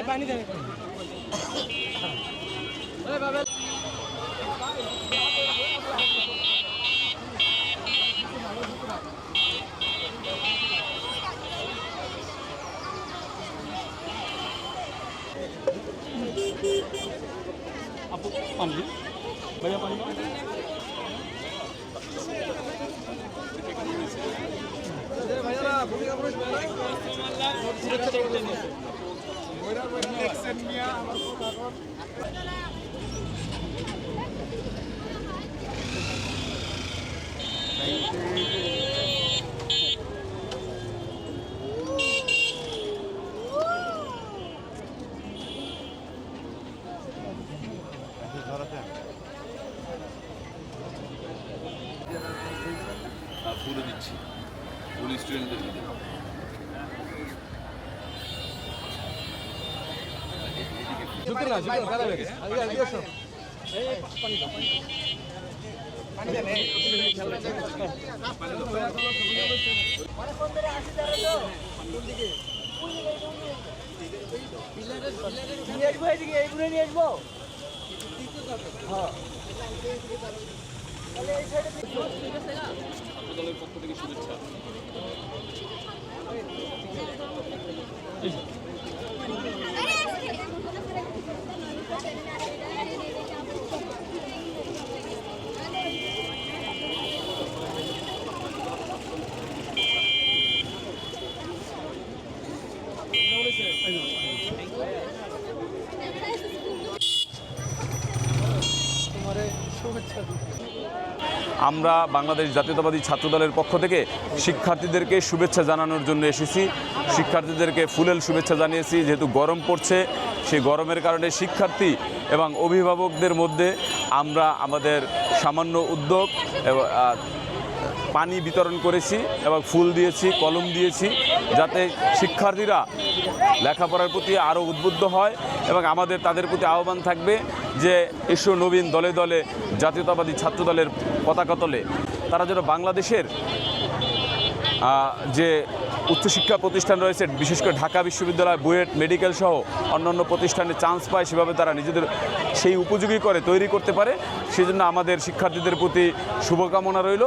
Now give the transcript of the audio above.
পানি দেবে आपको पानी भैया पानी भैया भूमिका पुरुष তুলে দিচ্ছি পুলিশ স্টুডেন্টদের দলের পক্ষ থেকে শুভেচ্ছা। আমরা বাংলাদেশ জাতীয়তাবাদী ছাত্রদলের পক্ষ থেকে শিক্ষার্থীদেরকে শুভেচ্ছা জানানোর জন্য এসেছি। শিক্ষার্থীদেরকে ফুলেল শুভেচ্ছা জানিয়েছি। যেহেতু গরম পড়ছে, সেই গরমের কারণে শিক্ষার্থী এবং অভিভাবকদের মধ্যে আমরা আমাদের সামান্য উদ্যোগ পানি বিতরণ করেছি এবং ফুল দিয়েছি, কলম দিয়েছি, যাতে শিক্ষার্থীরা লেখাপড়ার প্রতি আরও উদ্বুদ্ধ হয় এবং তাদের প্রতি আহ্বান থাকবে যে এসো নবীন দলে দলে জাতীয়তাবাদী ছাত্রদলের পতাকা তলে। তারা যেন বাংলাদেশের যে উচ্চশিক্ষা প্রতিষ্ঠান রয়েছে, বিশেষ করে ঢাকা বিশ্ববিদ্যালয়, বুয়েট, মেডিকেল সহ অন্যান্য প্রতিষ্ঠানে চান্স পায়, সেভাবে তারা নিজেদের সেই উপযোগী করে তৈরি করতে পারে। সেজন্য আমাদের শিক্ষার্থীদের প্রতি শুভকামনা রইল।